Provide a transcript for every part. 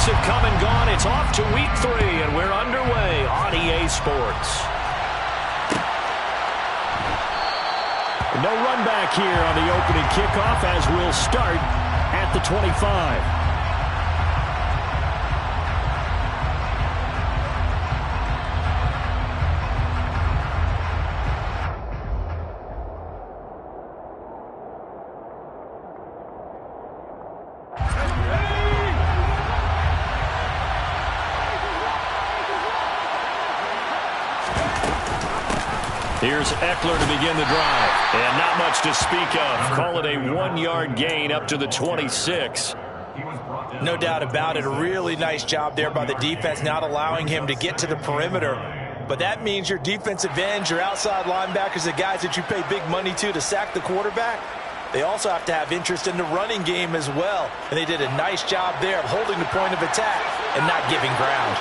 weeks have come and gone. It's off to week 3, and we're underway on EA Sports. No run back here on the opening kickoff as we'll start at the 25. Here's Eckler to begin the drive. And not much to speak of. Call it a 1-yard gain up to the 26. No doubt about it. A really nice job there by the defense, not allowing him to get to the perimeter. But that means your defensive ends, your outside linebackers, the guys that you pay big money to sack the quarterback, they also have to have interest in the running game as well. And they did a nice job there of holding the point of attack and not giving ground.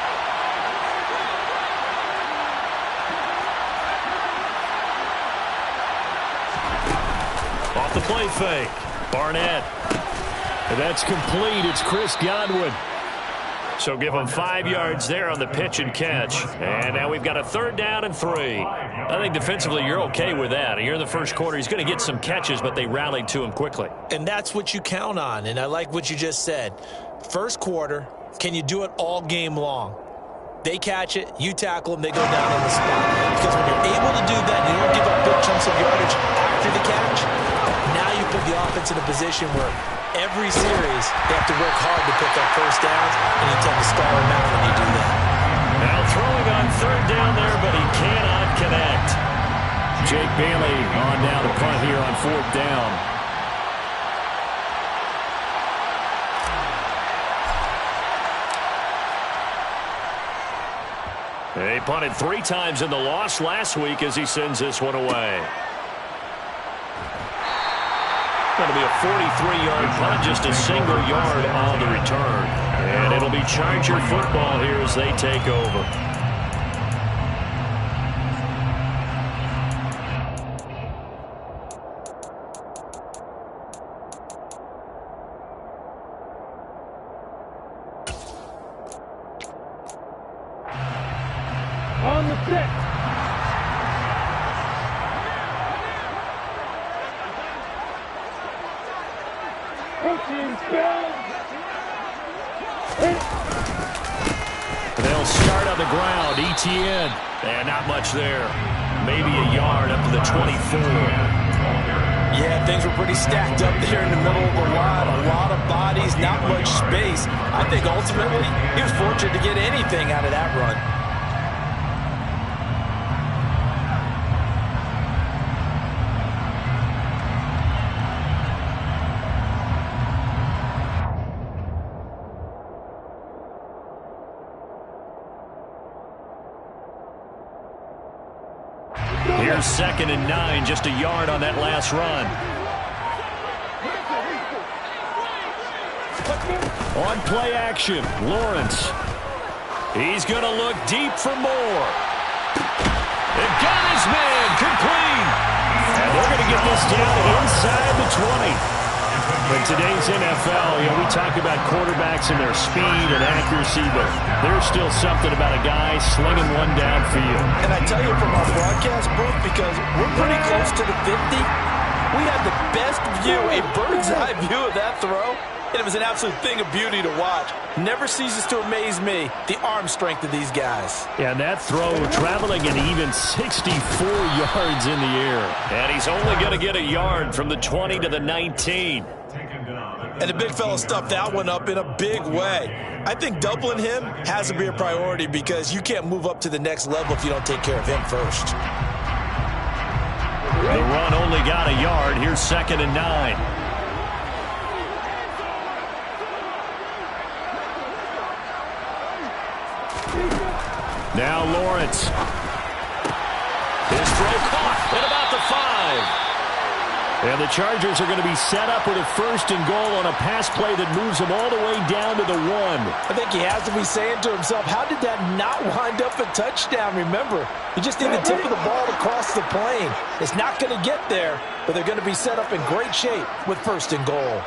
Off the play fake. Barnett. And that's complete. It's Chris Godwin. So give him 5 yards there on the pitch and catch. And now we've got a 3rd down and 3. I think defensively you're okay with that. Here in the first quarter, he's going to get some catches, but they rallied to him quickly. And that's what you count on. And I like what you just said. First quarter, can you do it all game long? They catch it, you tackle them, they go down on the spot. Because when you're able to do that, you don't give up big chunks of yardage after the catch. Now you put the offense in a position where every series they have to work hard to pick up first downs, and you tend to stall them out when you do that. Now throwing on 3rd down there, but he cannot connect. Jake Bailey on down to punt here on 4th down. He punted 3 times in the loss last week as he sends this one away. Going to be a 43-yard punt, just a single yard on the return. And it'll be Charger football here as they take over. On the set. They'll start on the ground. ETN. And not much there. Maybe a yard up to the 24. Yeah, things were pretty stacked up there in the middle of the line. A lot of bodies, not much space. I think ultimately he was fortunate to get anything out of that run. Here's 2nd and 9, just a yard on that last run. On play action, Lawrence. He's going to look deep for more. They've got his man, complete. And they're going to get this down inside the 20. In today's NFL, we talk about quarterbacks and their speed and accuracy, but there's still something about a guy slinging one downfield. And I tell you from our broadcast booth, because we're pretty close to the 50, we had the best view, a bird's-eye view of that throw, and it was an absolute thing of beauty to watch. Never ceases to amaze me, the arm strength of these guys. Yeah, and that throw traveling an even 64 yards in the air. And he's only going to get a yard from the 20 to the 19. And the big fella stuffed that one up in a big way. I think doubling him has to be a priority because you can't move up to the next level if you don't take care of him first. The run only got a yard. Here's 2nd and 9. Now Lawrence. His throw caught at about the 5. And the Chargers are going to be set up with a 1st and goal on a pass play that moves them all the way down to the 1. I think he has to be saying to himself, how did that not wind up a touchdown? Remember, you just need the tip of the ball to cross the plane. It's not going to get there, but they're going to be set up in great shape with 1st and goal.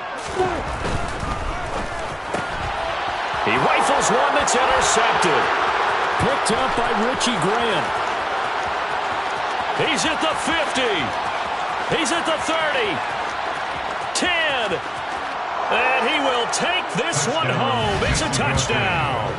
He rifles one that's intercepted. Picked up by Richie Grant. He's at the 50. He's at the 30. 10. And he will take this one home. It's a touchdown.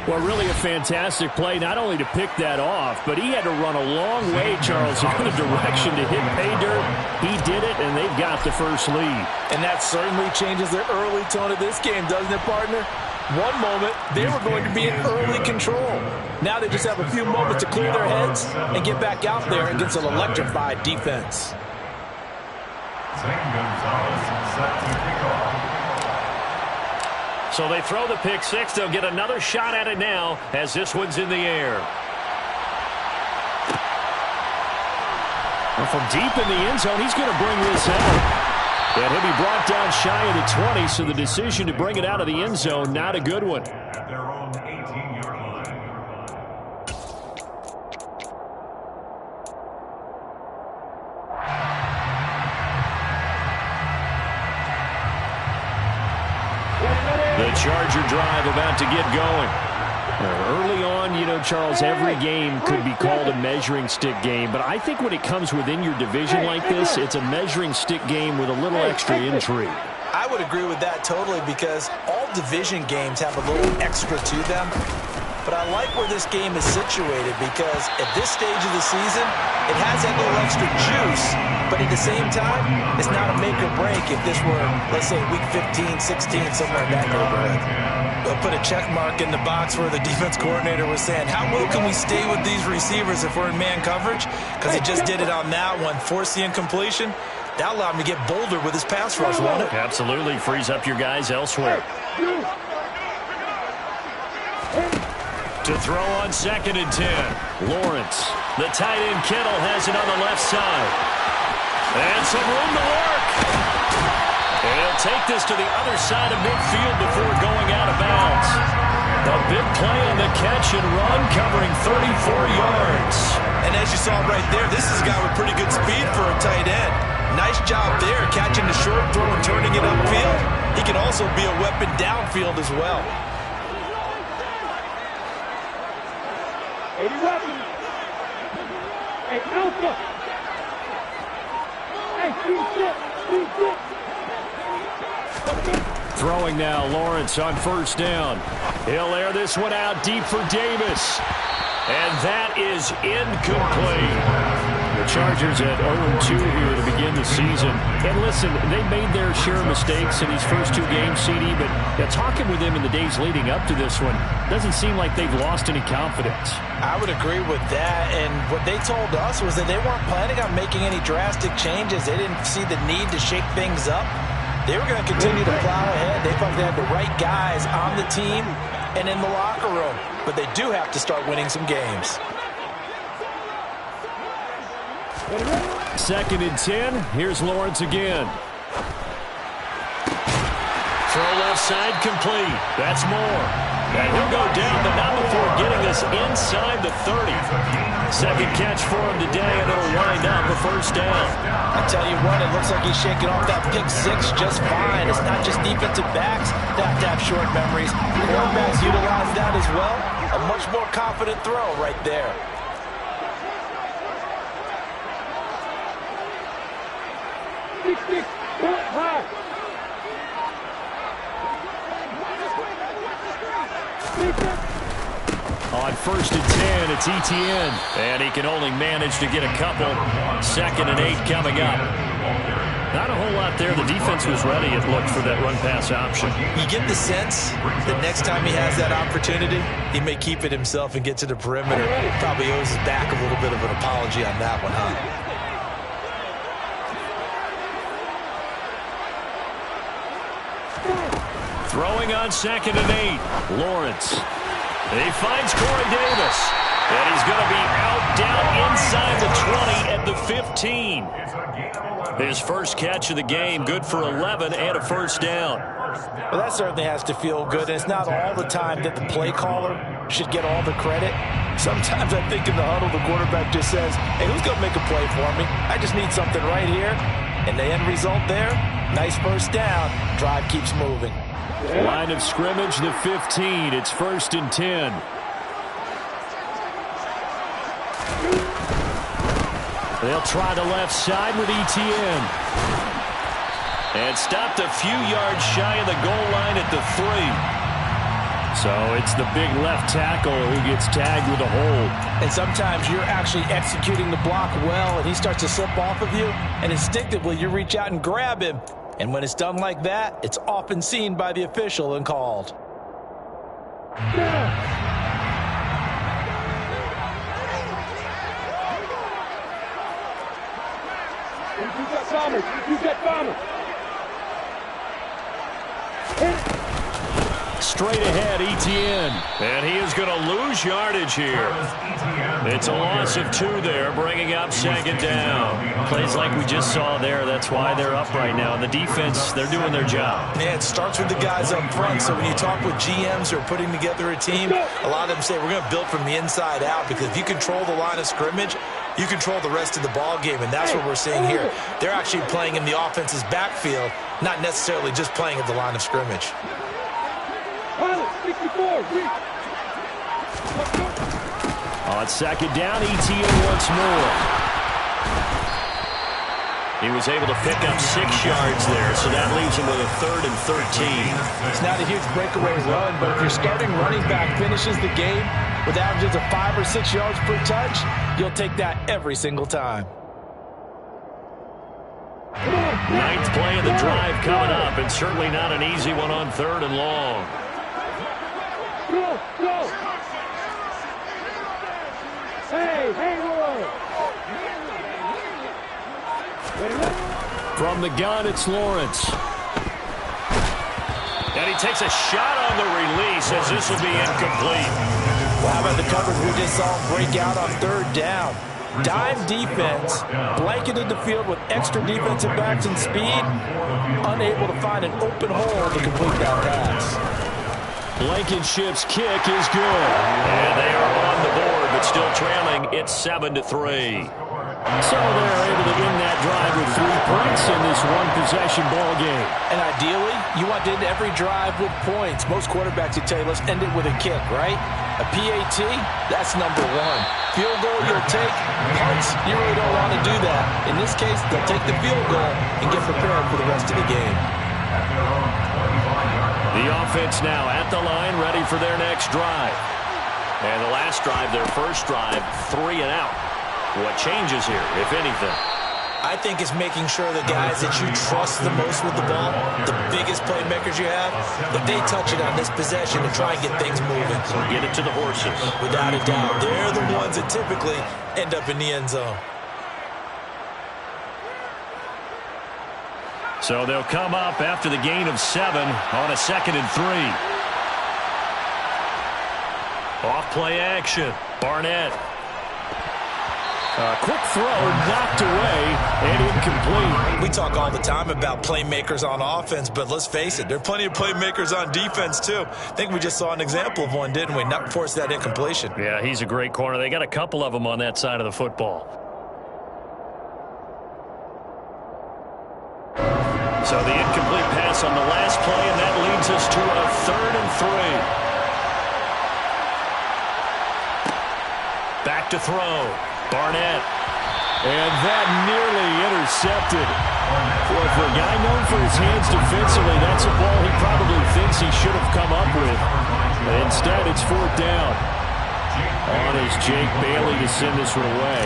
Well, really a fantastic play, not only to pick that off, but he had to run a long way, Charles, in the direction to hit pay dirt. He did it, and they've got the first lead. And that certainly changes the early tone of this game, doesn't it, partner? One moment, they were going to be in early control. Now they just have a few moments to clear their heads and get back out there against an electrified defense. So they throw the pick six. They'll get another shot at it now as this one's in the air. Well, from deep in the end zone, he's going to bring this out. And he'll be brought down shy of the 20, so the decision to bring it out of the end zone, not a good one. At their own 18-yard line. The Charger drive about to get going. Early on, you know, Charles, every game could be called a measuring stick game. But I think when it comes within your division like this, it's a measuring stick game with a little extra intrigue. I would agree with that totally because all division games have a little extra to them. But I like where this game is situated because at this stage of the season, it has that little extra juice. But at the same time, it's not a make or break if this were, let's say, week 15, 16, somewhere in that neighborhood. We'll put a check mark in the box where the defense coordinator was saying, how well can we stay with these receivers if we're in man coverage? Because he just did it on that one, force the incompletion. That allowed him to get bolder with his pass rush, won't it? Absolutely. Frees up your guys elsewhere. To throw on 2nd and 10. Lawrence. The tight end Kittle has it on the left side. And some room to work. And he'll take this to the other side of midfield before going out of bounds. A big play on the catch and run, covering 34 yards. And as you saw right there, this is a guy with pretty good speed for a tight end. Nice job there, catching the short throw and turning it upfield. He can also be a weapon downfield as well. Throwing now, Lawrence on 1st down. He'll air this one out deep for Davis. And that is incomplete. The Chargers at 0-2 here to begin the season. And listen, they made their share of mistakes in these first 2 games, CD, but talking with them in the days leading up to this one, doesn't seem like they've lost any confidence. I would agree with that, and what they told us was that they weren't planning on making any drastic changes. They didn't see the need to shake things up. They were going to continue to plow ahead. They thought they had the right guys on the team and in the locker room, but they do have to start winning some games. 2nd and 10. Here's Lawrence again. Throw left side complete. That's more. And he'll go down, but not before getting us inside the 30. 2nd catch for him today, and it'll wind up a 1st down. I tell you what, it looks like he's shaking off that pick six just fine. It's not just defensive backs that have to have short memories. Quarterbacks utilize that as well. A much more confident throw right there. On 1st and 10, it's Etienne. And he can only manage to get a couple. 2nd and 8 coming up. Not a whole lot there. The defense was ready, it looked, for that run-pass option. You get the sense that next time he has that opportunity, he may keep it himself and get to the perimeter. Probably owes his back a little bit of an apology on that one, huh? Throwing on 2nd and 8. Lawrence. He finds Corey Davis. And he's going to be out down inside the 20 at the 15. His first catch of the game, good for 11 and a 1st down. Well, that certainly has to feel good. And it's not all the time that the play caller should get all the credit. Sometimes I think in the huddle, the quarterback just says, hey, who's going to make a play for me? I just need something right here. And the end result there, nice 1st down. Drive keeps moving. Line of scrimmage, the 15. It's 1st and 10. They'll try the left side with ETN. And stopped a few yards shy of the goal line at the 3. So it's the big left tackle who gets tagged with a hold. And sometimes you're actually executing the block well, and he starts to slip off of you, and instinctively you reach out and grab him. And when it's done like that, it's often seen by the official and called. You get bombers. Straight ahead, ETN. And he is going to lose yardage here. It's a loss of 2 there, bringing up 2nd down. Plays like we just saw there. That's why they're up right now. The defense, they're doing their job. Yeah, it starts with the guys up front. So when you talk with GMs who are putting together a team, a lot of them say we're going to build from the inside out, because if you control the line of scrimmage, you control the rest of the ball game, and that's what we're seeing here. They're actually playing in the offense's backfield, not necessarily just playing at the line of scrimmage. On 2nd down, ETN once more. He was able to pick up 6 yards there, so that leaves him with a 3rd and 13. It's not a huge breakaway run, but if your starting running back finishes the game with averages of 5 or 6 yards per touch, you'll take that every single time. 9th play of the drive coming up, and certainly not an easy one on 3rd and long. Go! Hey, From the gun, it's Lawrence. And he takes a shot on the release, as this will be incomplete. Well, how about the coverage we just saw break out on 3rd down? Dime defense, blanketed the field with extra defensive backs and speed, unable to find an open hole to complete that pass. Blankenship's kick is good. And they are on the board, but still trailing. It's 7-3. So they're able to win that drive with 3 points in this one-possession ball game. And ideally, you want to end every drive with points. Most quarterbacks would tell you, let's end it with a kick, right? A PAT, that's number 1. Field goal you'll take. Punts, you really don't want to do that. In this case, they'll take the field goal and get prepared for the rest of the game. The offense now at the line, ready for their next drive. And the last drive, their first drive, 3 and out. What changes here, if anything? I think it's making sure the guys that you trust the most with the ball, the biggest playmakers you have, that they touch it on this possession and try and get things moving. So get it to the horses. Without a doubt. They're the ones that typically end up in the end zone. So they'll come up after the gain of 7 on a 2nd and 3. Off play action. Barnett. A quick throw knocked away and incomplete. We talk all the time about playmakers on offense, but let's face it, there are plenty of playmakers on defense too. I think we just saw an example of one, didn't we? Not force that incompletion. Yeah, he's a great corner. They got a couple of them on that side of the football. So the incomplete pass on the last play, and that leads us to a 3rd and 3. Back to throw. Barnett. And that nearly intercepted. Boy, for a guy known for his hands defensively, that's a ball he probably thinks he should have come up with. Instead, it's 4th down. On is Jake Bailey to send this one away.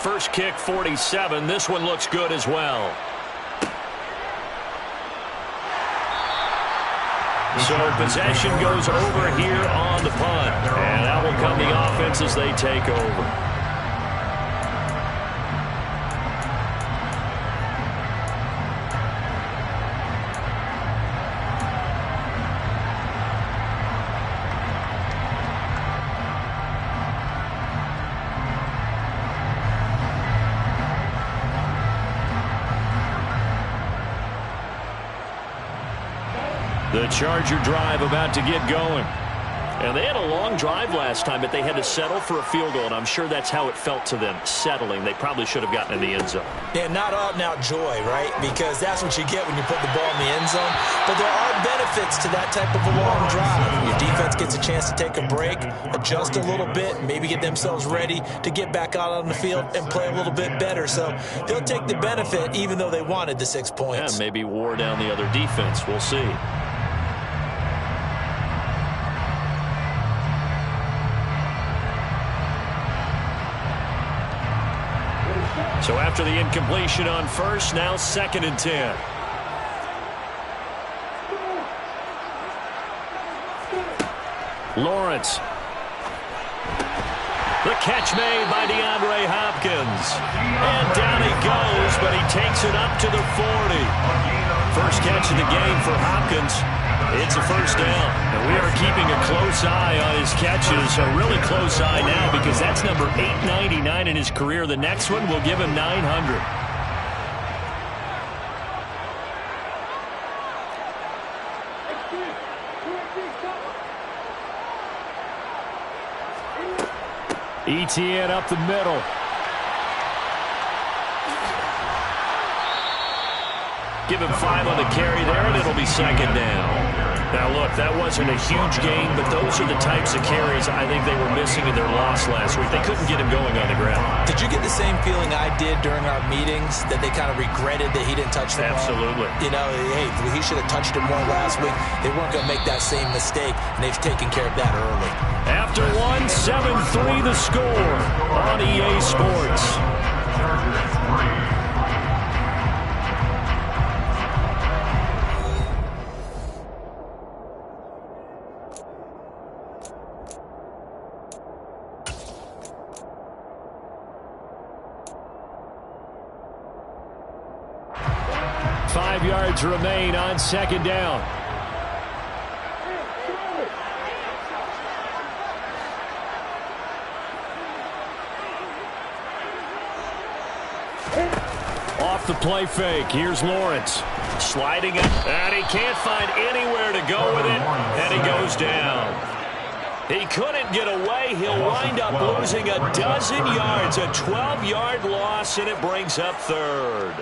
First kick, 47. This one looks good as well. So possession goes over here on the punt. And that will come the offense as they take over. The Charger drive about to get going. And they had a long drive last time, but they had to settle for a field goal, and I'm sure that's how it felt to them, settling. They probably should have gotten in the end zone. Yeah, not out-and-out joy, right? Because that's what you get when you put the ball in the end zone. But there are benefits to that type of a long drive. Your defense gets a chance to take a break, adjust a little bit, maybe get themselves ready to get back out on the field and play a little bit better. So they'll take the benefit even though they wanted the 6 points. Yeah, maybe wore down the other defense. We'll see. So after the incompletion on first, now 2nd and 10. Lawrence. The catch made by DeAndre Hopkins. And down he goes, but he takes it up to the 40. First catch of the game for Hopkins. It's a first down. And we are keeping a close eye on his catches. A really close eye now because that's number 899 in his career. The next one will give him 900. ETN up the middle. Give him 5 on the carry there, and it'll be 2nd down. Now, look, that wasn't a huge gain, but those are the types of carries I think they were missing in their loss last week. They couldn't get him going on the ground. Did you get the same feeling I did during our meetings, that they kind of regretted that he didn't touch the ball? Absolutely. You know, hey, he should have touched it more last week. They weren't going to make that same mistake, and they've taken care of that early. After one, 7-3 the score on EA Sports. 5 yards remain on 2nd down. Off the play fake. Here's Lawrence. Sliding up, and he can't find anywhere to go with it, and he goes down. He couldn't get away. He'll wind up losing a dozen yards, a 12-yard loss, and it brings up 3rd.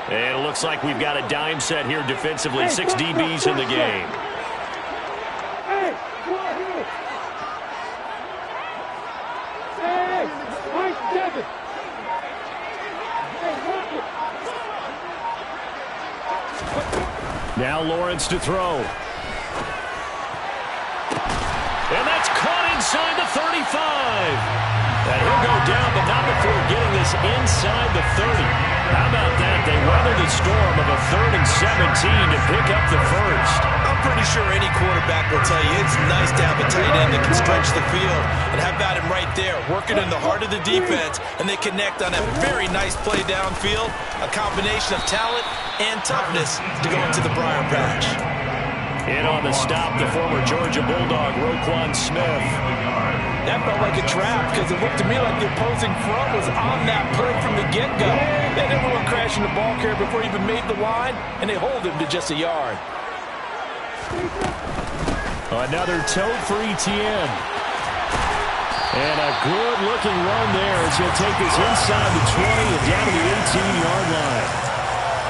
And it looks like we've got a dime set here defensively. 6 DBs in the game. Now Lawrence to throw. And that's caught inside the 35. And he'll go down, but not before getting this inside the 30. How about that? They weathered the storm of a 3rd and 17 to pick up the first. I'm pretty sure any quarterback will tell you it's nice to have a tight end that can stretch the field, and how about him right there, working in the heart of the defense, and they connect on a very nice play downfield, a combination of talent and toughness to go into the briar patch. In on the stop, the former Georgia Bulldog, Roquan Smith. That felt like a trap because it looked to me like the opposing front was on that play from the get-go. They had everyone crashing the ball carrier before he even made the line, and they hold him to just a yard. Another tote for ETN. And a good-looking run there as he'll take this inside the 20 and down to the 18-yard line.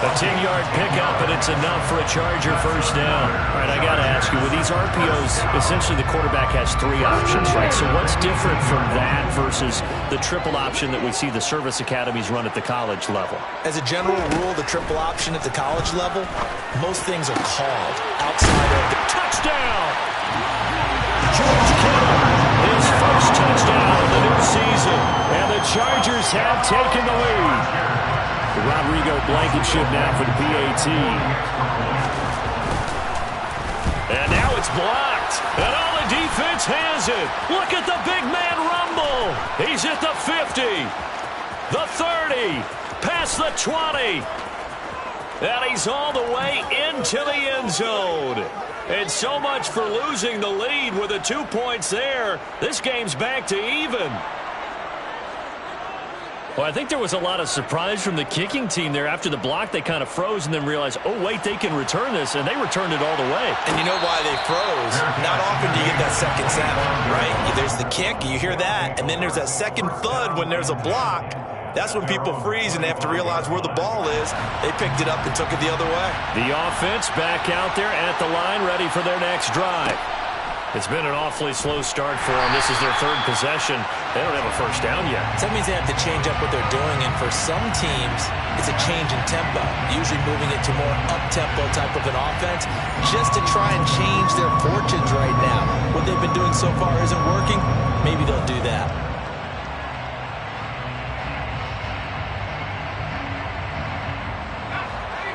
A 10-yard pickup, and it's enough for a Charger first down. All right, I got to ask you, with these RPOs, essentially the quarterback has 3 options, right? So what's different from that versus the triple option that we see the service academies run at the college level? As a general rule, the triple option at the college level, most things are called outside of the touchdown. George Kittle, his first touchdown of the new season, and the Chargers have taken the lead. Rodrigo Blankenship now for the PAT. And now it's blocked. And all the defense has it. Look at the big man rumble. He's at the 50, the 30, past the 20. And he's all the way into the end zone. And so much for losing the lead with the 2 points there. This game's back to even. Well, I think there was a lot of surprise from the kicking team there. After the block, they kind of froze and then realized, oh, wait, they can return this, and they returned it all the way. And you know why they froze? Not often do you get that second sound, right? There's the kick, you hear that, and then there's that second thud when there's a block. That's when people freeze and they have to realize where the ball is. They picked it up and took it the other way. The offense back out there at the line, ready for their next drive. It's been an awfully slow start for them. This is their third possession. They don't have a first down yet. So that means they have to change up what they're doing, and for some teams, it's a change in tempo, usually moving it to more up-tempo type of an offense, just to try and change their fortunes right now. What they've been doing so far isn't working. Maybe they'll do that.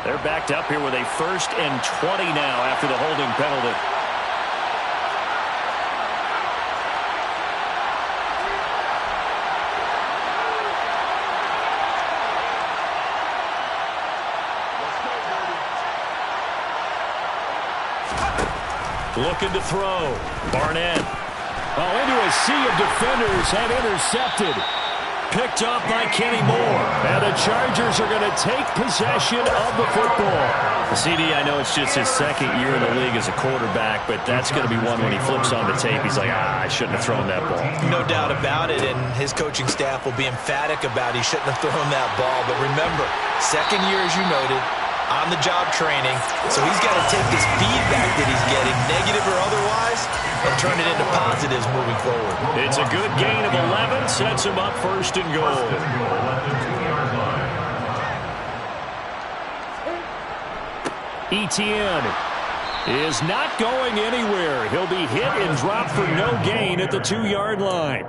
They're backed up here with a 1st and 20 now after the holding penalty. Looking to throw. Barnett. Oh, into a sea of defenders and intercepted. Picked off by Kenny Moore. And the Chargers are going to take possession of the football. The CD, I know it's just his second year in the league as a quarterback, but that's going to be one when he flips on the tape. He's like, I shouldn't have thrown that ball. No doubt about it, and his coaching staff will be emphatic about he shouldn't have thrown that ball. But remember, second year, as you noted, on-the-job training, so he's got to take this feedback that he's getting, negative or otherwise, and turn it into positives moving forward. It's a good gain of 11, sets him up 1st and goal. Etienne is not going anywhere. He'll be hit and dropped for no gain at the 2-yard line.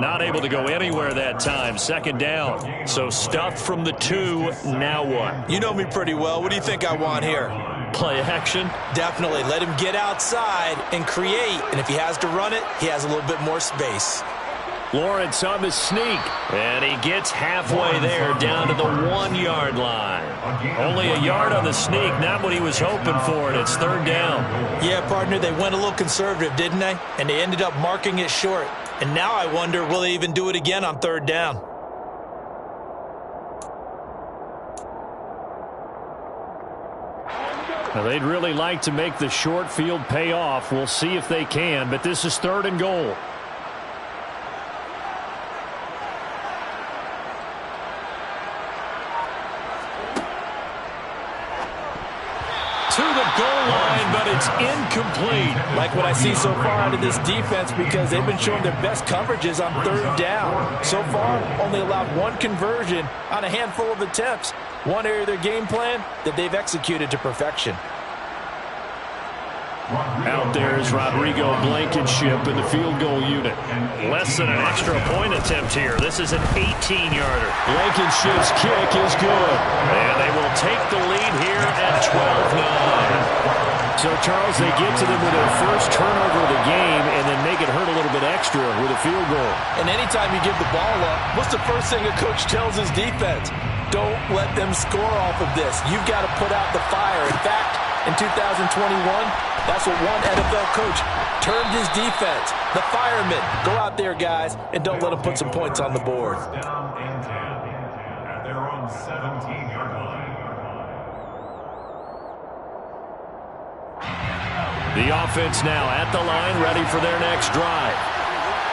Not able to go anywhere that time. 2nd down. So stuffed from the 2. Now what? You know me pretty well. What do you think I want here? Play action? Definitely. Let him get outside and create. And if he has to run it, he has a little bit more space. Lawrence on the sneak. And he gets halfway there down to the 1-yard line. Only a yard on the sneak, not what he was hoping for, and it's 3rd down. Yeah, partner, they went a little conservative, didn't they? And they ended up marking it short. And now I wonder, will they even do it again on 3rd down? Now, they'd really like to make the short field pay off. We'll see if they can, but this is 3rd and goal. To the goal line, but it's incomplete. Like what I see so far out of this defense, because they've been showing their best coverages on 3rd down. So far, only allowed 1 conversion on a handful of attempts. One area of their game plan that they've executed to perfection. Out there is Rodrigo Blankenship in the field goal unit. Less than an extra point attempt here. This is an 18-yarder. Blankenship's kick is good. And they will take the lead here at 12-9. So, Charles, they get to them with their first turnover of the game and then make it hurt a little bit extra with a field goal. And anytime you give the ball up, what's the first thing a coach tells his defense? Don't let them score off of this. You've got to put out the fire. In fact, in 2021, that's what one NFL coach termed his defense. The firemen. Go out there, guys, and don't let them put some points on the board. Down and 10 at their own 17-yard line. The offense now at the line, ready for their next drive.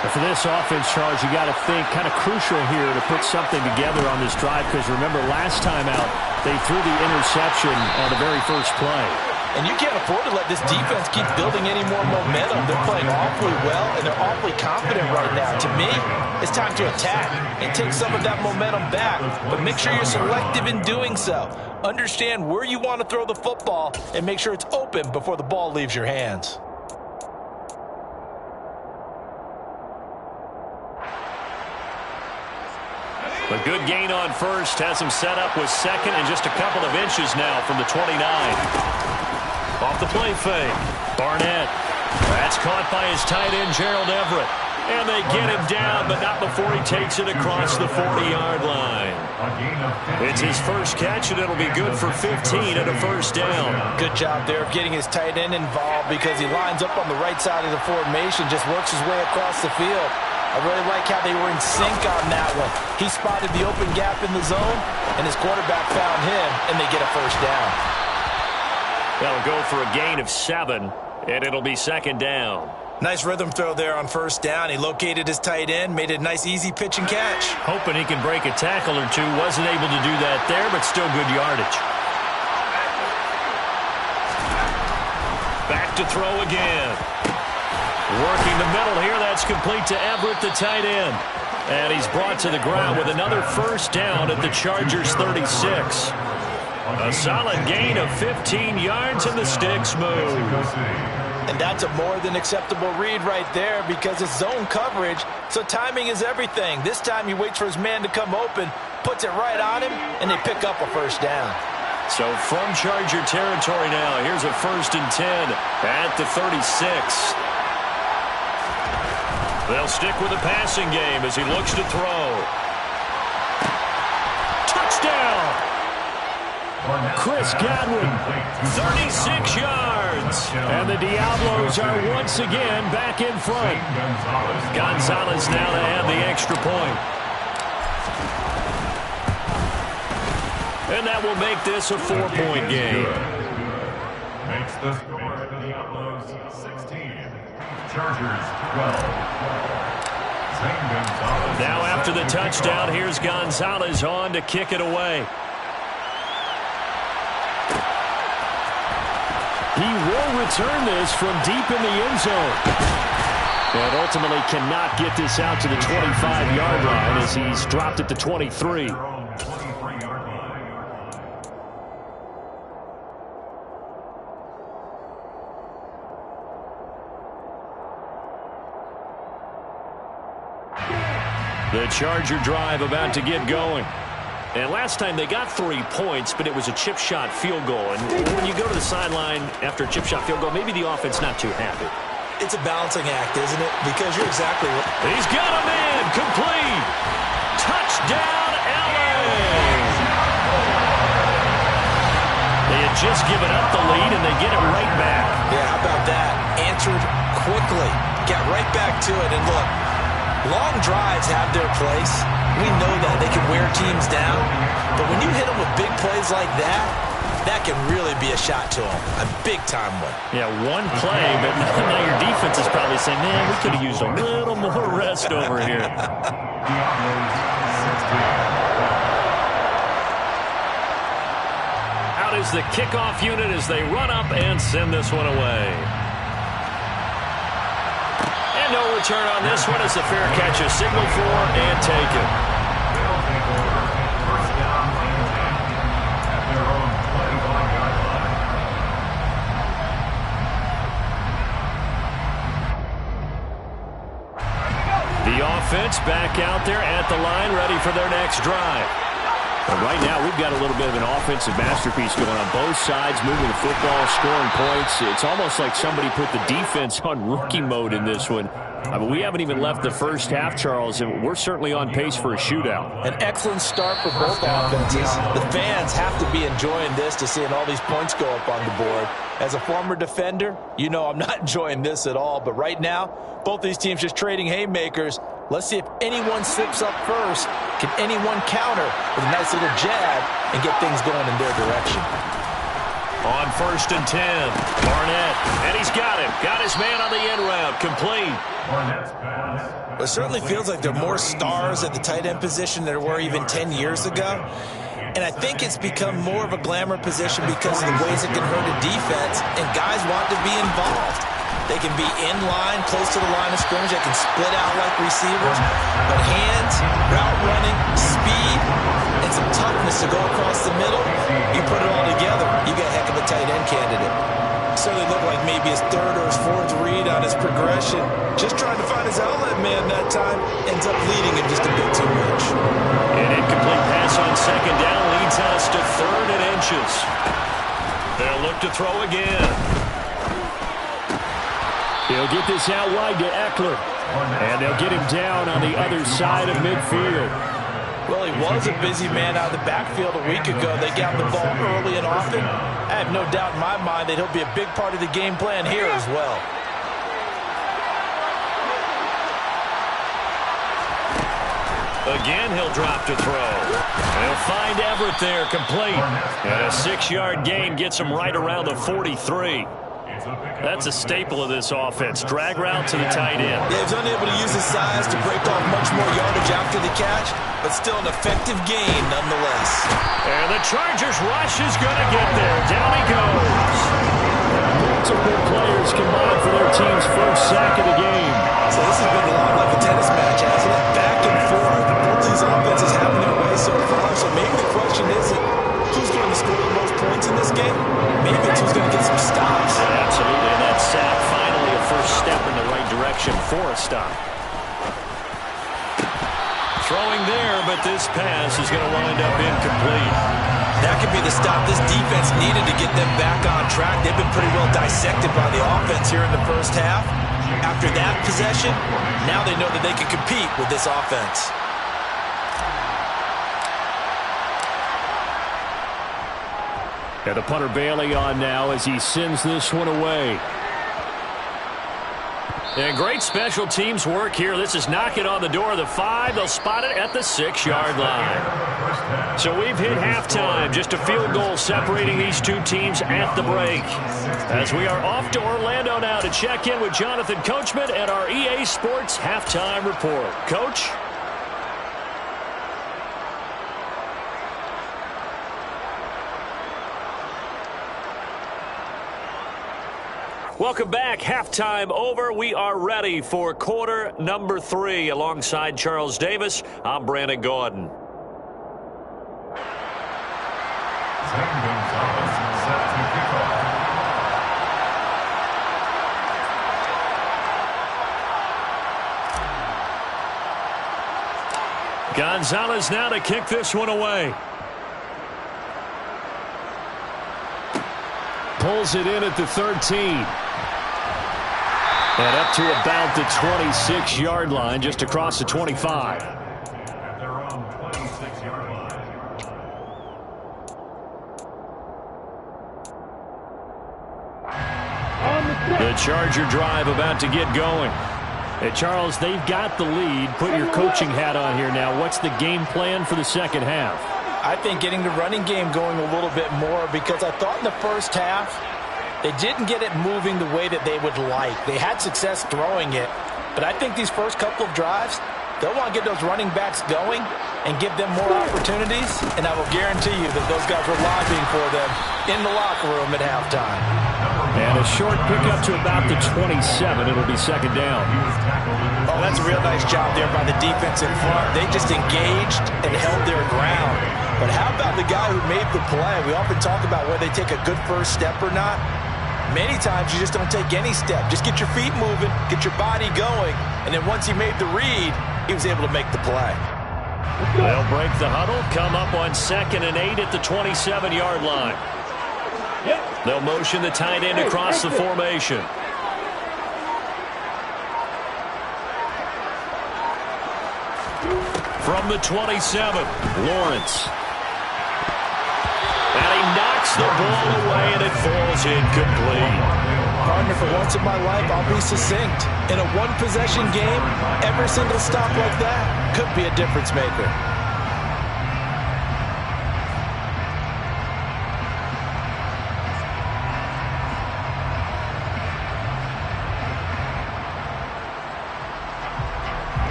And for this offense, Charles, you got to think kind of crucial here to put something together on this drive, because remember, last time out, they threw the interception on the very first play. And you can't afford to let this defense keep building any more momentum. They're playing awfully well, and they're awfully confident right now. To me, it's time to attack and take some of that momentum back. But make sure you're selective in doing so. Understand where you want to throw the football and make sure it's open before the ball leaves your hands. A good gain on first has him set up with 2nd and just a couple of inches now from the 29. Off the play fake. Barnett. That's caught by his tight end, Gerald Everett. And they get him down, but not before he takes it across the 40-yard line. It's his first catch, and it'll be good for 15 and a first down. Good job there of getting his tight end involved because he lines up on the right side of the formation, just works his way across the field. I really like how they were in sync on that one. He spotted the open gap in the zone, and his quarterback found him, and they get a first down. They'll go for a gain of 7, and it'll be second down. Nice rhythm throw there on first down. He located his tight end, made a nice easy pitch and catch. Hoping he can break a tackle or two. Wasn't able to do that there, but still good yardage. Back to throw again. Working the middle here. That's complete to Everett, the tight end. And he's brought to the ground with another first down at the Chargers' 36. A solid gain of 15 yards, and the sticks move. And that's a more than acceptable read right there because it's zone coverage, so timing is everything. This time he waits for his man to come open, puts it right on him, and they pick up a first down. So from Charger territory now, here's a 1st and 10 at the 36. They'll stick with the passing game as he looks to throw. Touchdown! Chris Godwin, 36 yards. And the Diabolos are once again back in front. Gonzalez now to have the extra point. And that will make this a 4-point game. Makes the score the Diabolos 16, Chargers 12. Now after the touchdown, here's Gonzalez on to kick it away. He will return this from deep in the end zone. And ultimately cannot get this out to the 25-yard line as he's dropped at the 23. The Charger drive about to get going. And last time they got 3 points, but it was a chip shot field goal. And when you go to the sideline after a chip shot field goal, maybe the offense not too happy. It's a balancing act, isn't it? Because you're exactly right. He's got a man complete. Touchdown, LA. They had just given up the lead, and they get it right back. Yeah, how about that? Answered quickly. Got right back to it. And look, long drives have their place. We know that. They can wear teams down. But when you hit them with big plays like that, that can really be a shot to them. A big-time one. Yeah, one play, but now your defense is probably saying, man, we could have used a little more rest over here. Out is the kickoff unit as they run up and send this one away. And no return on this one as the fair catch is signaled for and taken. The offense back out there at the line, ready for their next drive. And right now, we've got a little bit of an offensive masterpiece going on both sides, moving the football, scoring points. It's almost like somebody put the defense on rookie mode in this one. I mean, we haven't even left the first half, Charles, and we're certainly on pace for a shootout. An excellent start for both offenses. The fans have to be enjoying this to seeing all these points go up on the board. As a former defender, you know I'm not enjoying this at all. But right now, both these teams just trading haymakers. Let's see if anyone slips up first. Can anyone counter with a nice little jab and get things going in their direction? On 1st and 10, Barnett, and he's got him. Got his man on the end route, complete. It certainly feels like there are more stars at the tight end position than there were even 10 years ago. And I think it's become more of a glamour position because of the ways it can hurt a defense, and guys want to be involved. They can be in line, close to the line of scrimmage. They can split out like receivers. But hands, route running, speed, and some toughness to go across the middle, you put it all together, you got a heck of a tight end candidate. Certainly looked like maybe his third or his fourth read on his progression. Just trying to find his outlet man that time. Ends up leading him just a bit too much. An incomplete pass on second down leads us to 3rd and inches. They'll look to throw again. He'll get this out wide to Eckler. And they'll get him down on the other side of midfield. Well, he was a busy man out of the backfield a week ago. They got the ball early and often. I have no doubt in my mind that he'll be a big part of the game plan here as well. Again, he'll drop to throw. He'll find Everett there, complete. And a 6-yard gain gets him right around the 43. That's a staple of this offense. Drag route to the tight end. Yeah, he's unable to use his size to break off much more yardage after the catch, but still an effective gain nonetheless. And the Chargers rush is going to get there. Down he goes. Multiple players combined for their team's first sack of the game. So this has been a lot like a tennis match, hasn't it? Back and forth. Both these offenses having their way so far. So maybe the question isn't who's going to score the most points in this game. Maybe it's who's going to get some stops. Absolutely. And that sack finally a first step in the right direction for a stop. Throwing there, but this pass is going to wind up incomplete. That could be the stop this defense needed to get them back on track. They've been pretty well dissected by the offense here in the first half. After that possession, now they know that they can compete with this offense. And the punter Bailey on now as he sends this one away. And great special teams work here. This is knocking on the door of the 5. They'll spot it at the 6-yard line. So we've hit halftime. Just a field goal separating these two teams at the break. As we are off to Orlando now to check in with Jonathan Coachman and our EA Sports Halftime Report. Coach? Welcome back. Halftime over. We are ready for quarter number 3. Alongside Charles Davis, I'm Brandon Gaudin. Gonzalez now to kick this one away. Pulls it in at the 13. And up to about the 26-yard line, just across the 25. At their own 26-yard line. The Charger drive about to get going. Hey, Charles, they've got the lead. Put your coaching hat on here now. What's the game plan for the second half? I think getting the running game going a little bit more, because I thought in the first half they didn't get it moving the way that they would like. They had success throwing it, but I think these first couple of drives, they'll want to get those running backs going and give them more opportunities, and I will guarantee you that those guys were lobbying for them in the locker room at halftime. And a short pickup to about the 27. It'll be second down. Oh, that's a real nice job there by the defense in front. They just engaged and held their ground. But how about the guy who made the play? We often talk about whether they take a good first step or not. Many times you just don't take any step. Just get your feet moving, get your body going, and then once he made the read, he was able to make the play. They'll break the huddle, come up on 2nd and 8 at the 27-yard line. They'll motion the tight end across the formation. From the 27, Lawrence. And he knocks the ball away, and it falls incomplete. Partner, for once in my life, I'll be succinct. In a one-possession game, every single stop like that could be a difference maker.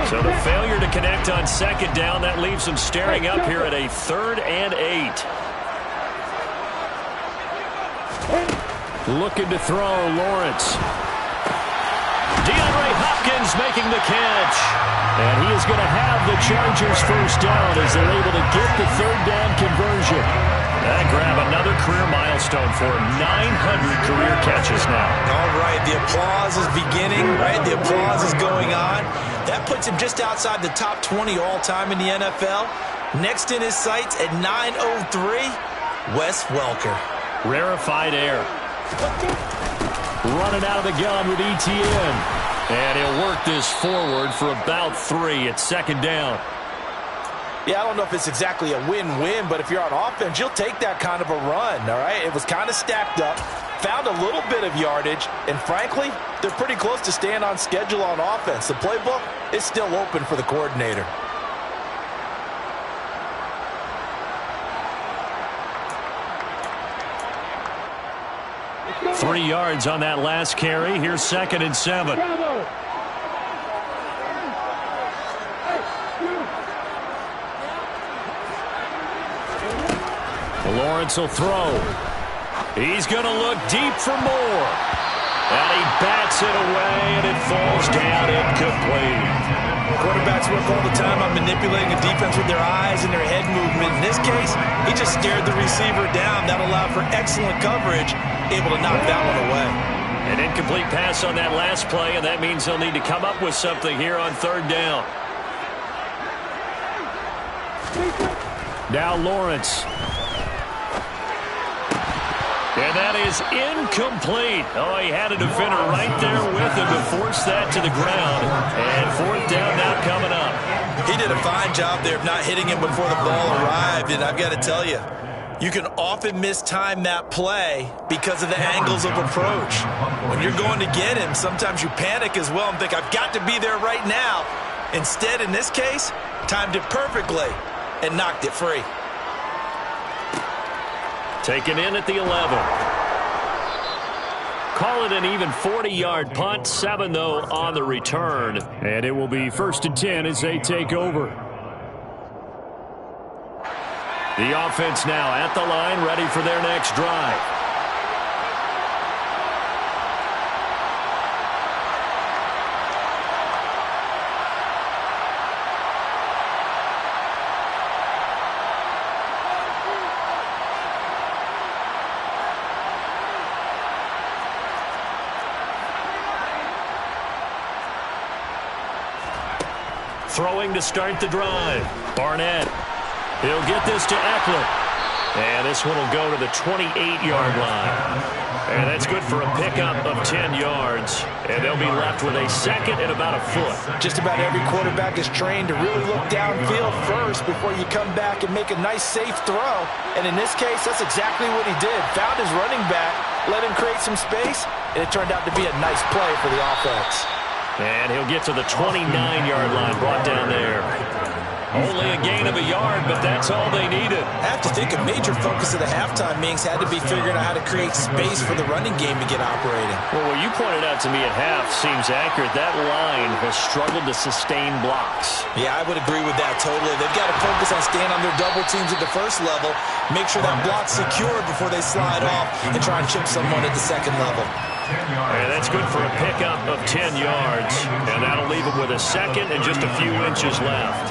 So the failure to connect on 2nd down, that leaves them staring up here at a 3rd and 8. Looking to throw, Lawrence. DeAndre Hopkins making the catch. And he is going to have the Chargers first down as they're able to get the 3rd down conversion. And grab another career milestone for him. 900 career catches now. All right, the applause is beginning, right? The applause is going on. That puts him just outside the top 20 all-time in the NFL. Next in his sights at 903, Wes Welker. Rarefied air. Running out of the gun with ETN. And he'll work this forward for about 3 at second down. Yeah, I don't know if it's exactly a win-win, but if you're on offense, you'll take that kind of a run, all right? It was kind of stacked up, found a little bit of yardage, and frankly, they're pretty close to staying on schedule on offense. The playbook is still open for the coordinator. Bravo. 3 yards on that last carry. Here's 2nd and 7. Bravo. Lawrence will throw. He's going to look deep for more. And he bats it away, and it falls down incomplete. Quarterbacks work all the time on manipulating a defense with their eyes and their head movement. In this case, he just stared the receiver down. That allowed for excellent coverage, able to knock that one away. An incomplete pass on that last play, and that means they'll need to come up with something here on 3rd down. Now Lawrence. And that is incomplete. Oh, he had a defender right there with him to force that to the ground. And 4th down now coming up. He did a fine job there of not hitting him before the ball arrived. And I've got to tell you, you can often mistime that play because of the angles of approach. When you're going to get him, sometimes you panic as well and think, I've got to be there right now. Instead, in this case, timed it perfectly and knocked it free. Taken in at the 11. Call it an even 40-yard punt. 7, though, on the return. And it will be 1st and 10 as they take over. The offense now at the line, ready for their next drive. Throwing to start the drive. Barnett. He'll get this to Eckler. And this one will go to the 28-yard line. And that's good for a pickup of 10 yards. And they'll be left with a 2nd and about a foot. Just about every quarterback is trained to really look downfield first before you come back and make a nice, safe throw. And in this case, that's exactly what he did. Found his running back, let him create some space, and it turned out to be a nice play for the offense. And he'll get to the 29-yard line, brought down there. Only a gain of a yard, but that's all they needed. I have to think a major focus of the halftime meetings had to be figuring out how to create space for the running game to get operating. Well, what you pointed out to me at half seems accurate. That line has struggled to sustain blocks. Yeah, I would agree with that totally. They've got to focus on staying on their double teams at the first level, make sure that block's secured before they slide off and try and chip someone at the second level. And that's good for a pickup of 10 yards. And that'll leave them with a 2nd and just a few inches left.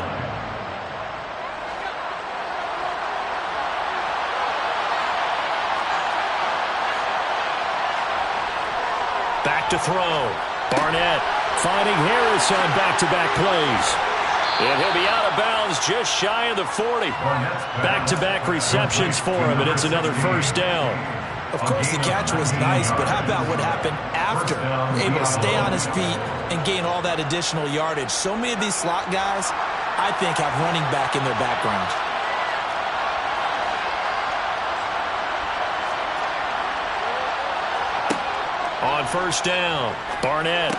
Back to throw. Barnett finding Harris on back-to-back plays. And he'll be out of bounds just shy of the 40. Back-to-back receptions for him, and it's another 1st down. Of course, the catch was nice, but how about what happened after? Able to stay on his feet and gain all that additional yardage. So many of these slot guys, I think, have running back in their background. On 1st down, Barnett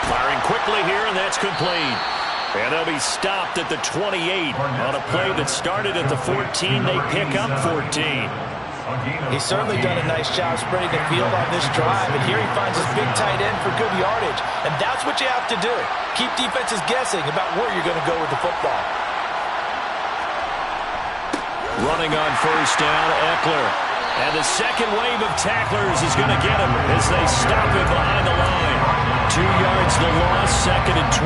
firing quickly here, and that's complete. And they'll be stopped at the 28 on a play that started at the 14. They pick up 14. He's certainly done a nice job spreading the field on this drive, and here he finds his big tight end for good yardage. And that's what you have to do. Keep defenses guessing about where you're going to go with the football. Running on 1st down, Eckler. And the second wave of tacklers is going to get him as they stop him behind the line. 2 yards the loss, 2nd and 12.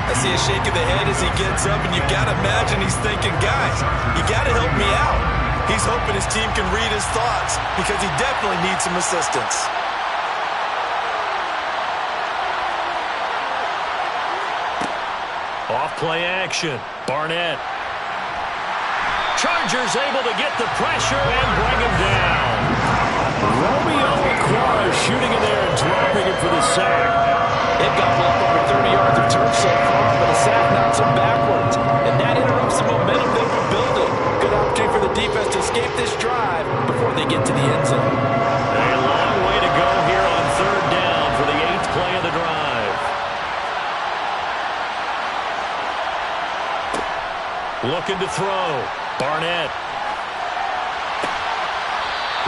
I see a shake of the head as he gets up, and you've got to imagine he's thinking, guys, you got to help me out. He's hoping his team can read his thoughts because he definitely needs some assistance. Off play action. Barnett. Chargers able to get the pressure and bring him down. Romeo Aquara shooting in there and dropping it for the sack. They've gobbled up over 30 yards of turf so far, but a sack knocks them backwards. And that interrupts the momentum they were building. Good opportunity for the defense to escape this drive before they get to the end zone. A long way to go here on third down for the 8th play of the drive. Looking to throw. Barnett.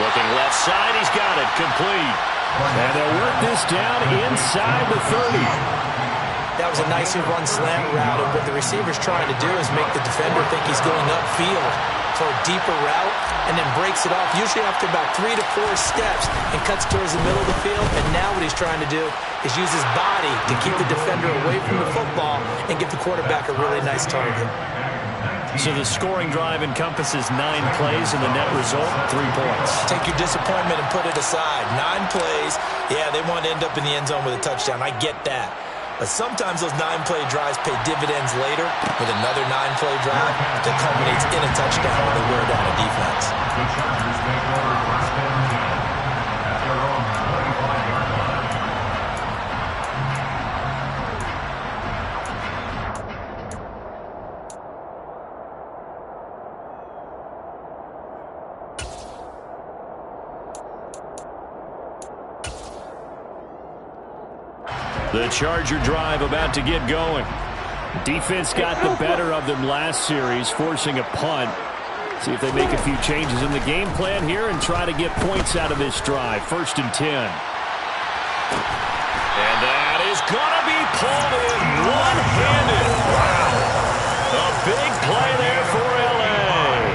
Looking left side. He's got it. Complete. And they'll work this down inside the 30. That was a nicely run slant route, and what the receiver's trying to do is make the defender think he's going upfield for a deeper route, and then breaks it off, usually after about 3 to 4 steps, and cuts towards the middle of the field. And now what he's trying to do is use his body to keep the defender away from the football and give the quarterback a really nice target. So the scoring drive encompasses 9 plays, and the net result, 3 points. Take your disappointment and put it aside. 9 plays. Yeah, they want to end up in the end zone with a touchdown. I get that. But sometimes those 9-play drives pay dividends later with another 9-play drive that culminates in a touchdown when they wear down a defense. The Chargers take over first and 10 at their own 45-yard line. The Charger drive about to get going. Defense got the better of them last series, forcing a punt. See if they make a few changes in the game plan here and try to get points out of this drive. 1st and 10. And that is going to be pulled in one-handed. Wow. A big play there for L.A.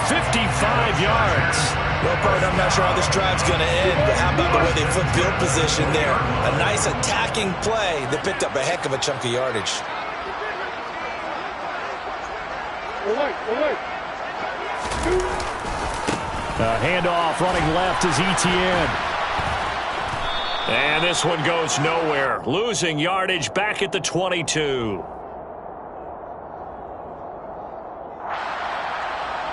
55 yards. Well, Bart, I'm not sure how this drive's going to end, but how about the way they flip field position there? A nice attacking play that picked up a heck of a chunk of yardage. Handoff running left is Etienne. And this one goes nowhere. Losing yardage back at the 22.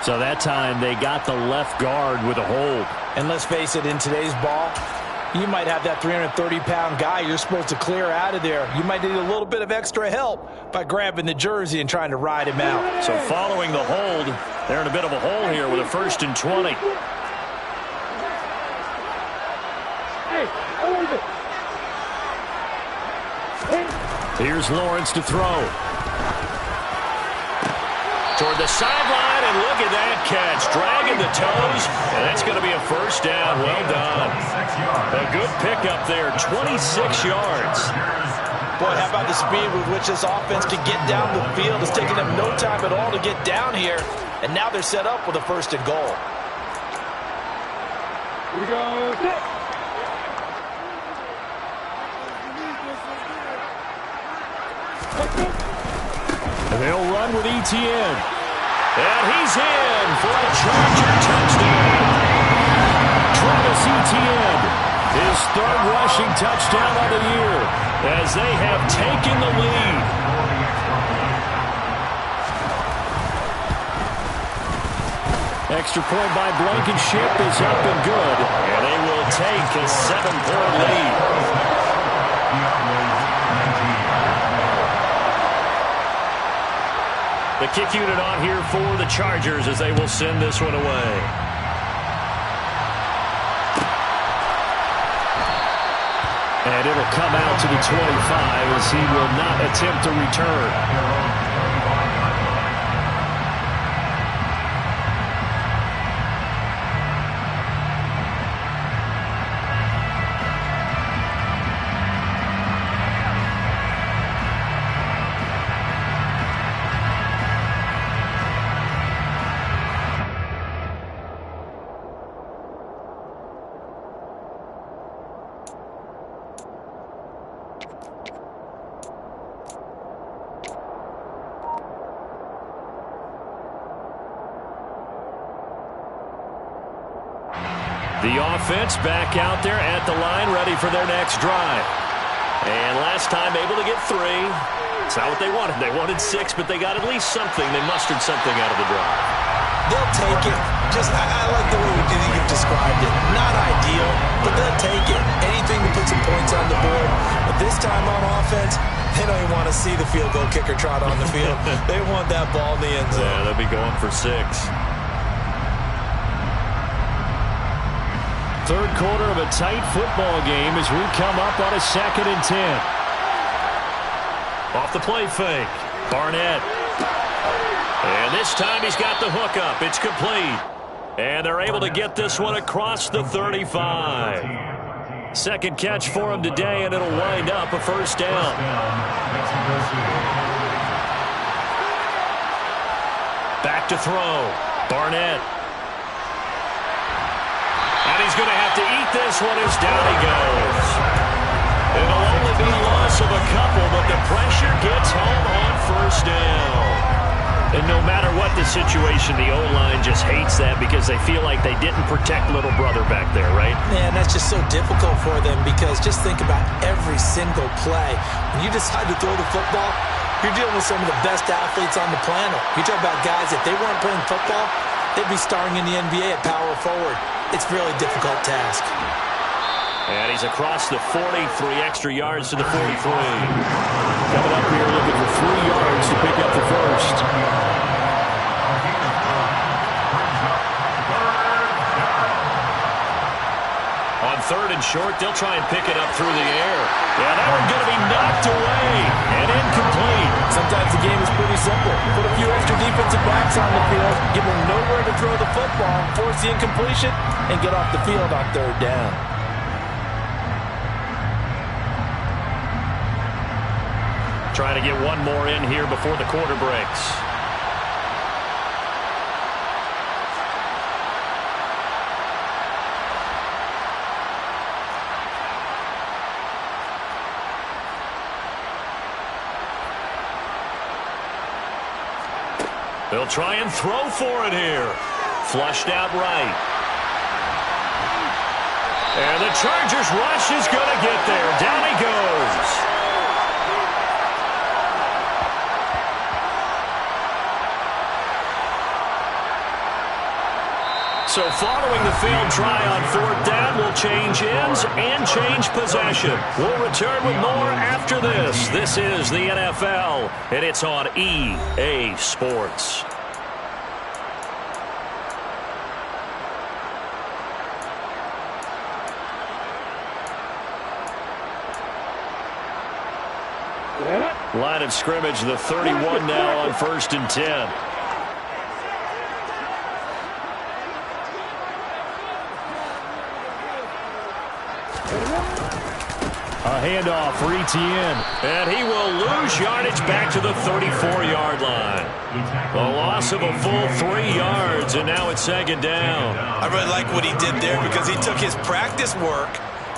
So that time they got the left guard with a hold. And let's face it, in today's ball, you might have that 330-pound guy you're supposed to clear out of there. You might need a little bit of extra help by grabbing the jersey and trying to ride him out. So following the hold, they're in a bit of a hole here with a 1st and 20. Here's Lawrence to throw. Toward the sideline, and look at that catch. Dragging the toes, and that's going to be a 1st down. Well done. A good pickup there, 26 yards. Boy, how about the speed with which this offense can get down the field? It's taking them no time at all to get down here, and now they're set up with a 1st and goal. Here we go. And they'll run with Etienne. And he's in for a Charger touchdown. Travis Etienne, his 3rd rushing touchdown of the year, as they have taken the lead. Extra point by Blankenship is up and good. And they will take a 7-point lead. The kick unit on here for the Chargers as they will send this one away. And it'll come out to the 25 as he will not attempt to return. The offense back out there at the line, ready for their next drive. And last time able to get 3. It's not what they wanted. They wanted 6, but they got at least something. They mustered something out of the drive. they'll take it. I like the way you've described it. Not ideal, but they'll take it. Anything to put some points on the board. But this time on offense, they don't even want to see the field goal kicker trot on the field. They want that ball in the end zone. Yeah, they'll be going for 6. Third quarter of a tight football game as we come up on a 2nd and 10. Off the play fake. Barnett. And this time he's got the hook up. It's complete. And they're able to get this one across the 35. Second catch for him today, and it'll wind up a first down. Back to throw. Barnett. And he's going to have to eat this one as down he goes. It'll only be a loss of a couple, but the pressure gets home on first down. And no matter what the situation, the O-line just hates that because they feel like they didn't protect little brother back there, right? Man, that's just so difficult for them because just think about every single play. When you decide to throw the football, you're dealing with some of the best athletes on the planet. You talk about guys, if they weren't playing football, they'd be starring in the NBA at power forward. It's a really difficult task. And he's across the 40, 3 extra yards to the 43. Coming up here looking for 3 yards to pick up the first. On 3rd and short, they'll try and pick it up through the air. Yeah, that one's going to be knocked away and incomplete. Sometimes the game is pretty simple. Put a few extra defensive backs on the field, give them nowhere to throw the football, force the incompletion, and get off the field on 3rd down. Trying to get one more in here before the quarter breaks. They'll try and throw for it here. Flushed out right. And the Chargers rush is going to get there. Down he goes. So following the failed try on 4th down, we'll change ends and change possession. We'll return with more after this. This is the NFL, and it's on EA Sports. Line of scrimmage, the 31 now on 1st and 10. A handoff for Etienne. And he will lose yardage back to the 34-yard line. A loss of a full 3 yards, and now it's 2nd down. I really like what he did there because he took his practice work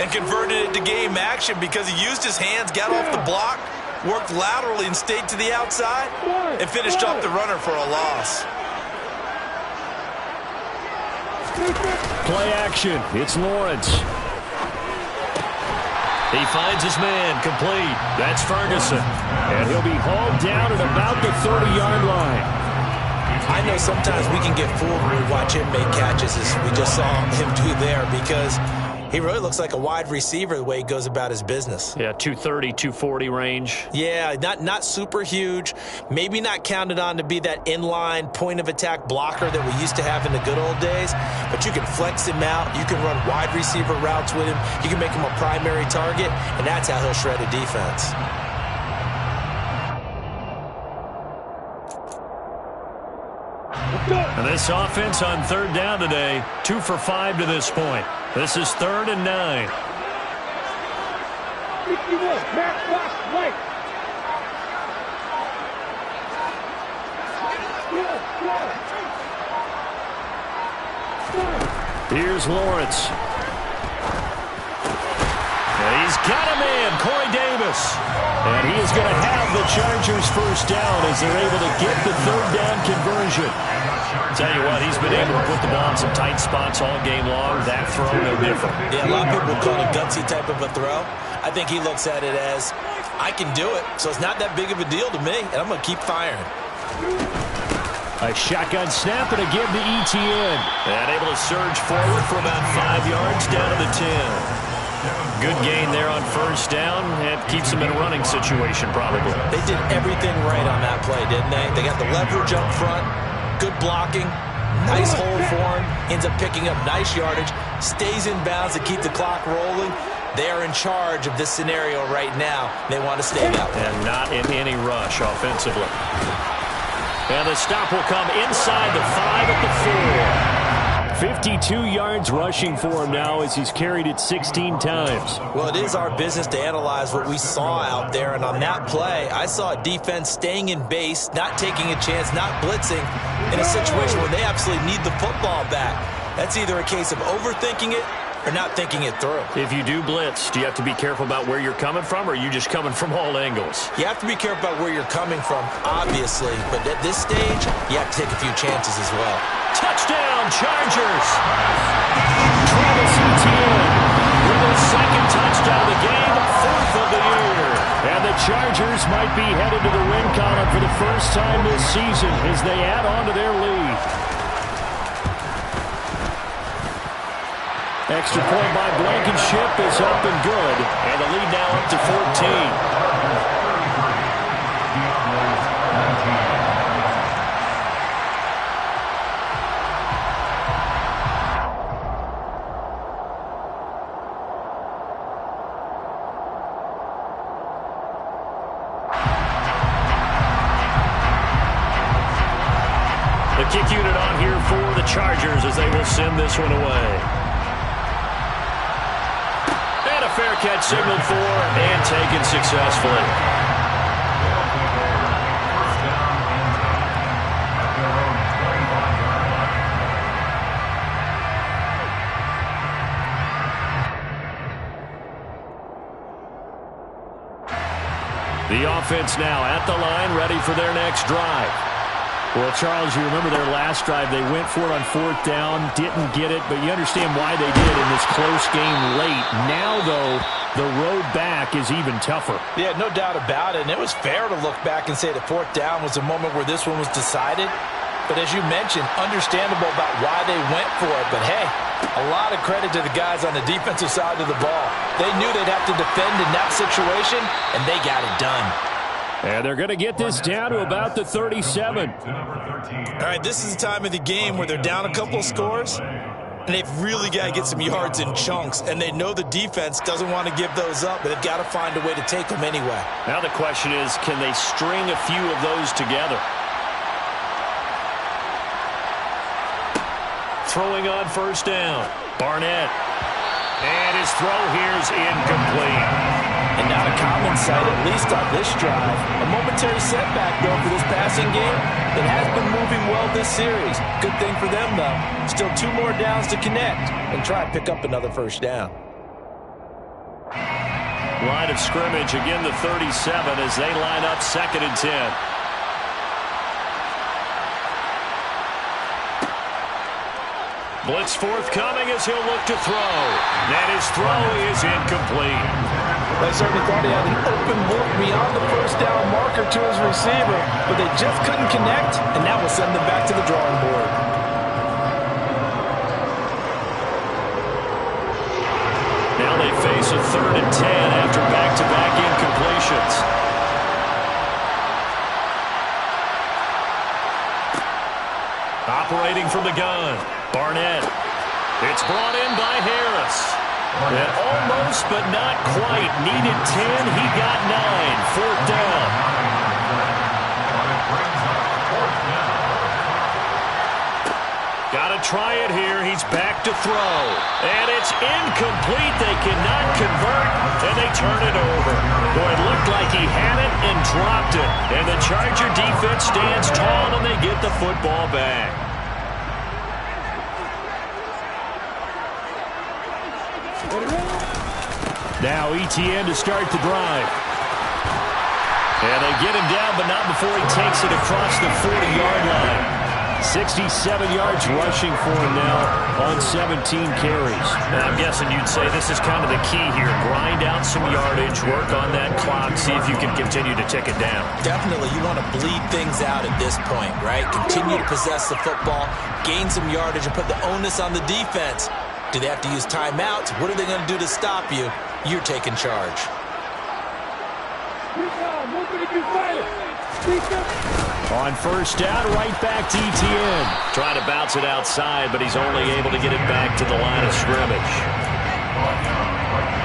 and converted it to game action because he used his hands, got off the block, worked laterally and stayed to the outside, and finished off the runner for a loss. Play action. It's Lawrence. He finds his man, complete. That's Ferguson. And he'll be hauled down at about the 30-yard line. I know sometimes we can get fooled when we watch him make catches, as we just saw him do there, because he really looks like a wide receiver the way he goes about his business. Yeah, 230, 240 range. Yeah, not super huge. Maybe not counted on to be that inline point-of-attack blocker that we used to have in the good old days. But you can flex him out. You can run wide receiver routes with him. You can make him a primary target, and that's how he'll shred a defense. And this offense on 3rd down today, 2 for 5 to this point. This is 3rd and 9. 51, back, box, right. Here's Lawrence. And he's got a man, Corey Davis. And he is going to have the Chargers first down as they're able to get the 3rd down conversion. Tell you what, he's been able to put the ball in some tight spots all game long. That throw, no different. Yeah, a lot of people would call it a gutsy type of a throw. I think he looks at it as, I can do it, so it's not that big of a deal to me, and I'm going to keep firing. A shotgun snap and a give to ETN. And able to surge forward for about 5 yards down to the 10. Good gain there on first down, and keeps them in a running situation probably. They did everything right on that play, didn't they? They got the leverage up front, good blocking, nice hole for him, ends up picking up nice yardage, stays in bounds to keep the clock rolling. They are in charge of this scenario right now. They want to stay that way. And not in any rush offensively. And the stop will come inside the 5 at the 4. 52 yards rushing for him now as he's carried it 16 times. Well, it is our business to analyze what we saw out there, and on that play, I saw a defense staying in base, not taking a chance, not blitzing, in a situation where they absolutely need the football back. That's either a case of overthinking it or not thinking it through. If you do blitz, do you have to be careful about where you're coming from, or are you just coming from all angles? You have to be careful about where you're coming from, obviously, but at this stage, you have to take a few chances as well. Touchdown, Chargers! Travis Etienne With his second touchdown of the game, 4th of the year. And the Chargers might be headed to the win column for the first time this season as they add on to their lead. Extra point by Blankenship is up and good. And the lead now up to 14. The kick unit on here for the Chargers as they will send this one away. And a fair catch signaled for and taken successfully. The offense now at the line, ready for their next drive. Well, Charles, you remember their last drive. They went for it on 4th down, didn't get it, but you understand why they did in this close game late. Now, though, the road back is even tougher. Yeah, no doubt about it, and it was fair to look back and say that 4th down was a moment where this one was decided. But as you mentioned, understandable about why they went for it. But, hey, a lot of credit to the guys on the defensive side of the ball. They knew they'd have to defend in that situation, and they got it done. And they're going to get this down to about the 37. All right, this is the time of the game where they're down a couple of scores, and they've really got to get some yards in chunks, and they know the defense doesn't want to give those up, but they've got to find a way to take them anyway. Now the question is, can they string a few of those together? Throwing on first down, Barnett. And his throw here is incomplete. And not a common sight, at least on this drive. A momentary setback, though, for this passing game. It has been moving well this series. Good thing for them, though. Still 2 more downs to connect and try and pick up another first down. Line of scrimmage, again the 37 as they line up 2nd and 10. Blitz forthcoming as he'll look to throw. And his throw is incomplete. They certainly thought he had an open look beyond the first down marker to his receiver, but they just couldn't connect, and that will send them back to the drawing board. Now they face a 3rd and 10 after back-to-back incompletions. Operating from the gun, Barnett. It's brought in by Harris. And almost, but not quite. Needed 10, he got 9. 4th down. Got to try it here. He's back to throw. And it's incomplete. They cannot convert, and they turn it over. Boy, it looked like he had it and dropped it. And the Charger defense stands tall, and they get the football back. Now ETN to start the drive. And they get him down, but not before he takes it across the 40-yard line. 67 yards rushing for him now on 17 carries. And I'm guessing you'd say this is kind of the key here. Grind out some yardage, work on that clock, see if you can continue to tick it down. Definitely, you want to bleed things out at this point, right? Continue to possess the football, gain some yardage, and put the onus on the defense. Do they have to use timeouts? What are they going to do to stop you? You're taking charge. On first down, right back to Etienne. Trying to bounce it outside, but he's only able to get it back to the line of scrimmage.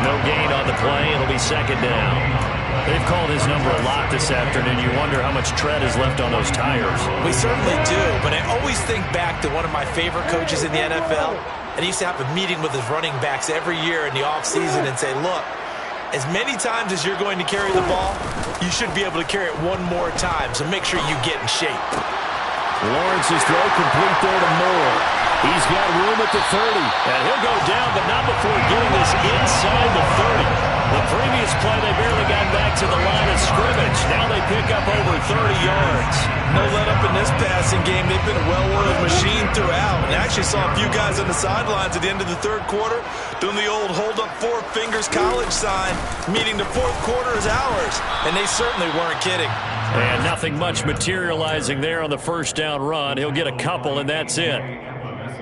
No gain on the play. It'll be second down. They've called his number a lot this afternoon. You wonder how much tread is left on those tires. We certainly do, but I always think back to one of my favorite coaches in the NFL, and he used to have a meeting with his running backs every year in the offseason and say, look, as many times as you're going to carry the ball, you should be able to carry it one more time, so make sure you get in shape. Lawrence's throw complete there to Moore. He's got room at the 30. And he'll go down, but not before getting this inside the 30. The previous play, they barely got back to the line of scrimmage. Now they pick up over 30 yards. No let up in this passing game. They've been a well-oiled machine throughout. And I actually saw a few guys on the sidelines at the end of the third quarter doing the old hold up four fingers college sign, meaning the fourth quarter is ours. And they certainly weren't kidding. And nothing much materializing there on the first down run. He'll get a couple, and that's it.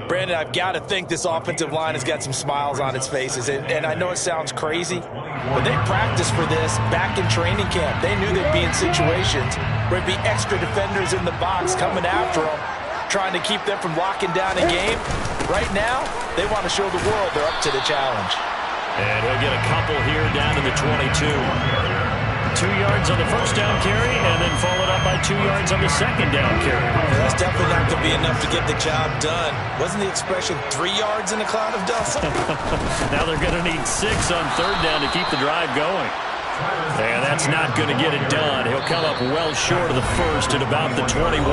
Brandon, I've got to think this offensive line has got some smiles on its faces. And I know it sounds crazy, but they practiced for this back in training camp. They knew they'd be in situations where there'd be extra defenders in the box coming after them, trying to keep them from locking down a game. Right now, they want to show the world they're up to the challenge. And he'll get a couple here down to the 22. 2 yards on the first down carry, and then followed up by 2 yards on the second down carry. That's definitely not going to be enough to get the job done. Wasn't the expression 3 yards in a cloud of dust? Now they're going to need 6 on third down to keep the drive going. And that's not going to get it done. He'll come up well short of the first at about the 21.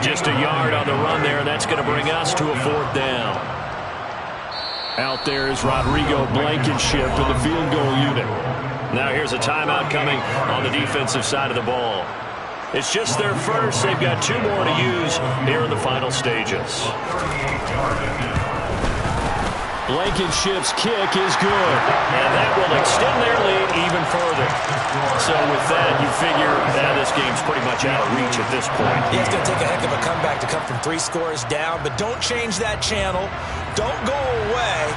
Just a yard on the run there, and that's going to bring us to a fourth down. Out there is Rodrigo Blankenship in the field goal unit. Now here's a timeout coming on the defensive side of the ball. It's just their first. They've got 2 more to use here in the final stages. Blankenship's kick is good. And that will extend their lead even further. So with that, you figure that this game's pretty much out of reach at this point. Yeah, it's going to take a heck of a comeback to come from 3 scores down, but don't change that channel. Don't go away.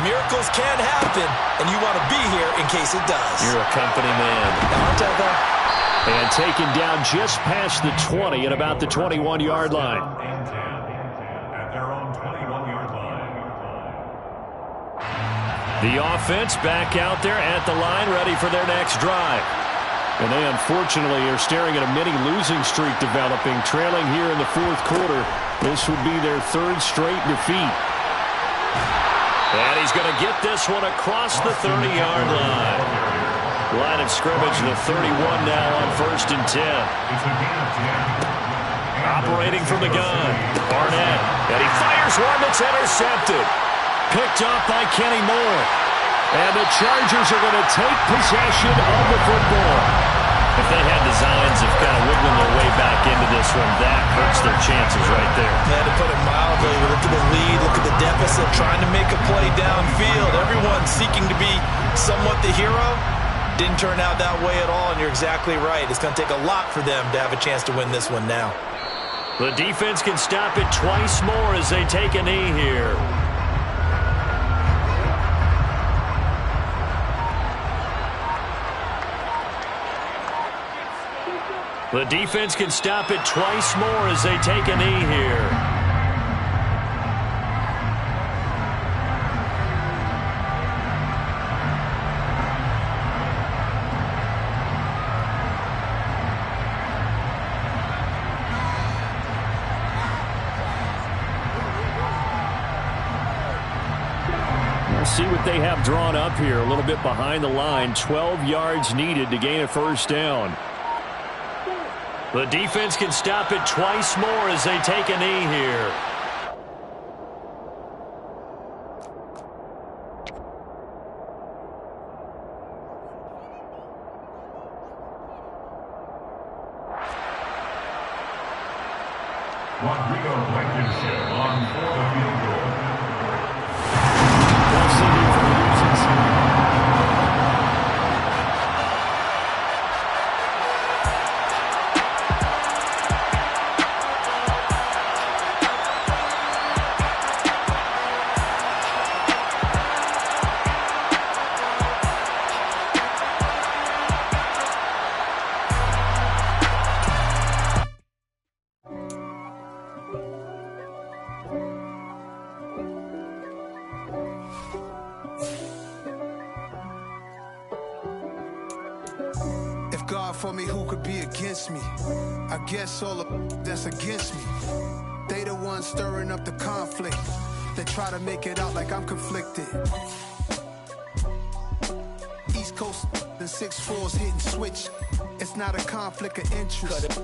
Miracles can happen, and you want to be here in case it does. You're a company man. And taken down just past the 20 at about the 21-yard line. At their own 21-yard line. The offense back out there at the line, ready for their next drive. And they unfortunately are staring at a mini losing streak developing, trailing here in the fourth quarter. This would be their 3rd straight defeat. And he's going to get this one across the 30-yard line. Line of scrimmage, the 31 now on 1st and 10. Operating from the gun, Barnett. And he fires one that's intercepted. Picked off by Kenny Moore. And the Chargers are going to take possession of the football. If they had designs of kind of wiggling their way back into this one, that hurts their chances right there. Yeah, to put it mildly, look at the lead, look at the deficit, trying to make a play downfield. Everyone seeking to be somewhat the hero. Didn't turn out that way at all, and you're exactly right. It's going to take a lot for them to have a chance to win this one now. The defense can stop it twice more as they take a knee here. The defense can stop it twice more as they take a knee here. We'll see what they have drawn up here. A little bit behind the line. 12 yards needed to gain a first down. The defense can stop it twice more as they take a knee here. Rodrigo Blankenship on for the field goal. Well, Cindy, for the losing side. If God for me, who could be against me? I guess all of that's against me. They the ones stirring up the conflict. They try to make it out like I'm conflicted. East Coast, the 6'4's hitting switch. It's not a conflict of interest.